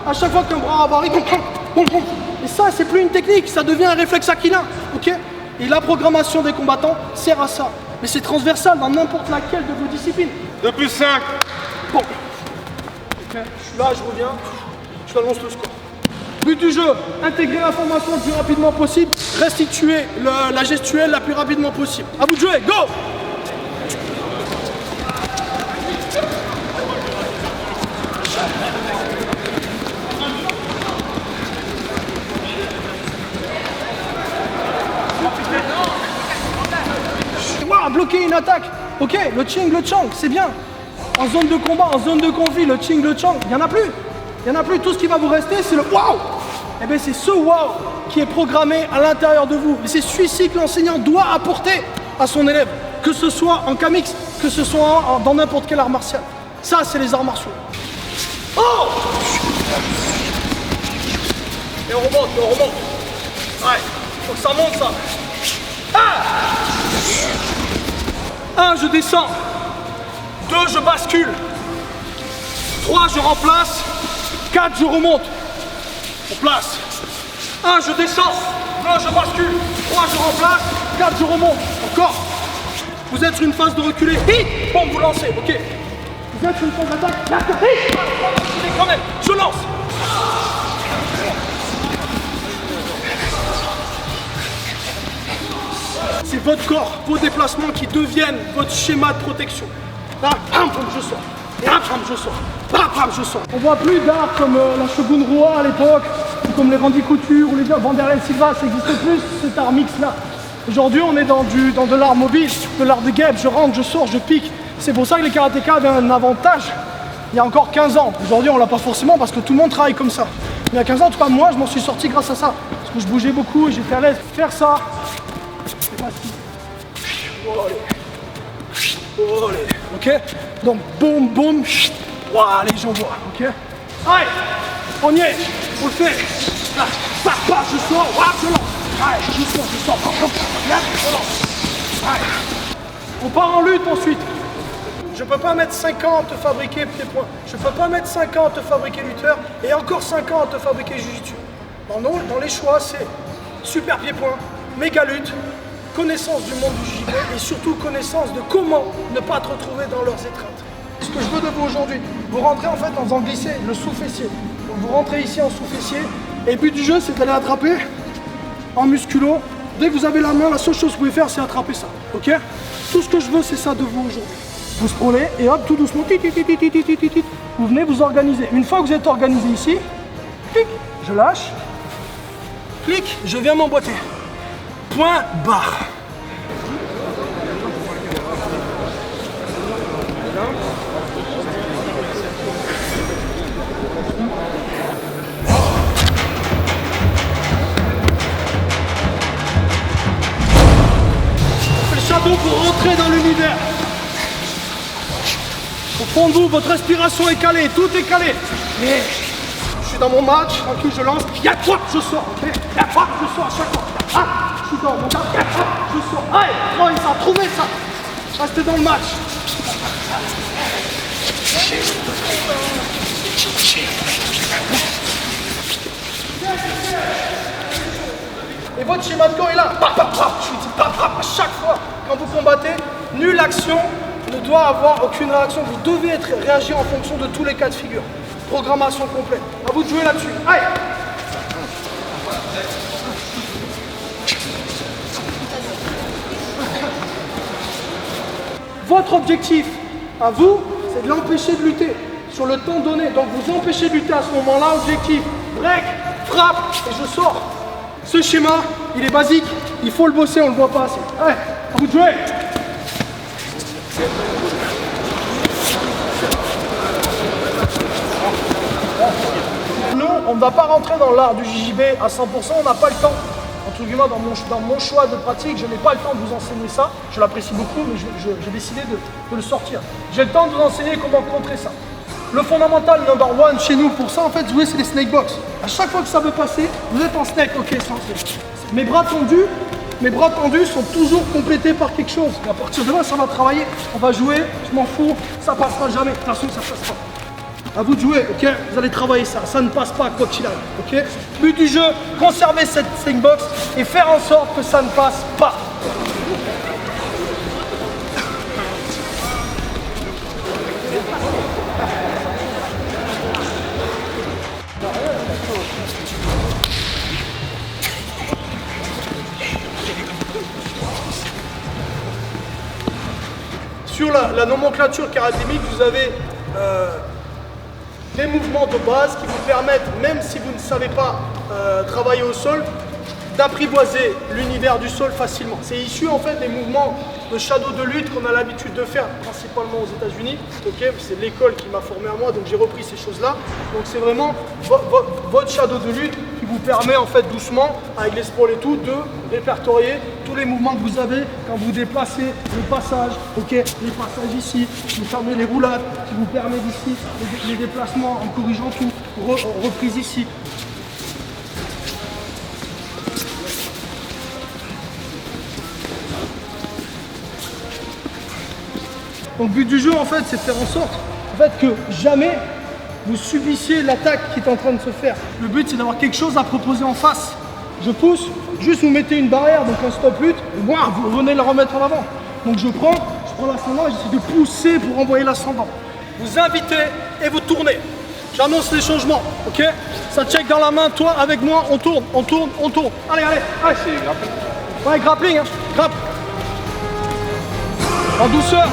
À chaque fois qu'un bras a barré, et ça, c'est plus une technique, ça devient un réflexe aquilin, ok? Et la programmation des combattants sert à ça. Mais c'est transversal dans n'importe laquelle de vos disciplines. 2+5. Bon. Ok, je suis là, je reviens, je annonce le score. But du jeu, intégrer l'information le plus rapidement possible, restituer la gestuelle la plus rapidement possible. À vous de jouer, go! Bloquer une attaque, ok, le ching, le chang, c'est bien. En zone de combat, en zone de conflit, le ching, le chang, il n'y en a plus. Il n'y en a plus, tout ce qui va vous rester, c'est le wow. Et bien c'est ce wow qui est programmé à l'intérieur de vous. Et c'est celui-ci que l'enseignant doit apporter à son élève, que ce soit en K-Mix, que ce soit dans n'importe quel art martial. Ça, c'est les arts martiaux. Oh! Et on remonte, et on remonte. Ouais, faut que ça monte, ça. Ah! 1, je descends. 2, je bascule. 3, je remplace. 4, je remonte. On place. 1, je descends. 2, je bascule. 3, je remplace. 4, je remonte. Encore. Vous êtes sur une phase de reculer. Hit. Bon, vous lancez. Ok. Vous êtes sur une phase d'attaque. Hit. Quand même. Je lance. C'est votre corps, vos déplacements qui deviennent votre schéma de protection. Là, bam, je sors. Bam, je sors. Bam, je sors. On voit plus d'art comme la Shogun Rua à l'époque, ou comme les Randy Couture ou les Vanderlei Silva, ça n'existe plus cet art mix là. Aujourd'hui, on est dans de l'art mobile, de l'art de guêpe. Je rentre, je sors, je pique. C'est pour ça que les karatékas avaient un avantage il y a encore 15 ans. Aujourd'hui, on l'a pas forcément parce que tout le monde travaille comme ça. Mais il y a 15 ans, en tout cas, moi, je m'en suis sorti grâce à ça. Parce que je bougeais beaucoup et j'étais à l'aise. Faire ça, c'est facile. Oh, allez. Ok? Donc, boum, boum, voilà, les gens voient. Ok? Allez, on y est. On le fait. Là, je sors, je lance. Allez, je sors, là, je lance. Allez. On part en lutte ensuite. Je peux pas mettre 5 ans à te fabriquer pieds-points. Je peux pas mettre 5 ans à te fabriquer lutteur et encore 5 ans à te fabriquer jiu-jitsu. Dans les choix, c'est super pieds-points, méga lutte, connaissance du monde du JJB et surtout connaissance de comment ne pas te retrouver dans leurs étreintes. Ce que je veux de vous aujourd'hui, vous rentrez en fait en faisant glisser le sous-fessier. Donc vous rentrez ici en sous-fessier et le but du jeu c'est d'aller attraper en musculo. Dès que vous avez la main, la seule chose que vous pouvez faire c'est attraper ça. Ok? Tout ce que je veux c'est ça de vous aujourd'hui. Vous scrollez et hop, tout doucement, vous venez vous organiser. Une fois que vous êtes organisé ici, clic, je lâche, clic, je viens m'emboîter. Point barre. On fait le shadow pour rentrer dans l'univers. Au fond de vous, votre respiration est calée, tout est calé. Et je suis dans mon match, tranquille, je lance. Il y a quoi, je sors. Okay, il y a quoi, je sors à chaque fois. Ah, je suis dans mon match, je sors. Allez, oh, ils ont trouvé ça. Restez dans le match. Et votre schéma de corps est là. Je vous dis à chaque fois quand vous combattez, nulle action ne doit avoir aucune réaction. Vous devez réagir en fonction de tous les cas de figure. Programmation complète. À vous de jouer là-dessus. Allez. Votre objectif, à vous, c'est de l'empêcher de lutter sur le temps donné. Donc vous empêchez de lutter à ce moment-là. Objectif, break, frappe et je sors. Ce schéma, il est basique. Il faut le bosser, on ne le voit pas assez. Allez, à vous de jouer. Nous, on ne va pas rentrer dans l'art du JJB à 100%, on n'a pas le temps. Entre guillemets, dans mon choix de pratique, je n'ai pas le temps de vous enseigner ça. Je l'apprécie beaucoup, mais j'ai décidé de le sortir. J'ai le temps de vous enseigner comment contrer ça. Le fondamental number one chez nous pour ça, en fait, jouer, c'est les snake box. À chaque fois que ça veut passer, vous êtes en snake. Ok, c'est mes bras tendus sont toujours complétés par quelque chose. Et à partir de là, ça va travailler. On va jouer, je m'en fous, ça passera jamais. De toute façon, ça passe pas. À vous de jouer, ok? Vous allez travailler ça. Ça ne passe pas quoi qu'il arrive, ok? But du jeu, conserver cette snake box et faire en sorte que ça ne passe pas. Sur la nomenclature karatémique, vous avez des mouvements de base qui vous permettent, même si vous ne savez pas travailler au sol, d'apprivoiser l'univers du sol facilement. C'est issu en fait des mouvements de shadow de lutte qu'on a l'habitude de faire principalement aux États-Unis. Okay, c'est l'école qui m'a formé à moi, donc j'ai repris ces choses-là. Donc c'est vraiment votre shadow de lutte qui vous permet en fait doucement, avec les sprawls et tout, de répertorier tous les mouvements que vous avez quand vous déplacez le passage, ok, les passages ici, vous fermez les roulades, qui vous permet d'ici, les déplacements en corrigeant tout, reprise ici. Donc le but du jeu en fait c'est de faire en sorte que jamais vous subissiez l'attaque qui est en train de se faire. Le but c'est d'avoir quelque chose à proposer en face. Je pousse, juste vous mettez une barrière, donc un stop lutte, et moi vous venez le remettre en avant. Donc je prends l'ascendant et j'essaie de pousser pour envoyer l'ascendant. Vous invitez et vous tournez. J'annonce les changements, ok? Ça check dans la main, toi avec moi, on tourne, on tourne, on tourne. Allez, allez, allez. C'est grappling. Ouais, grappling, hein. Grappe. En douceur.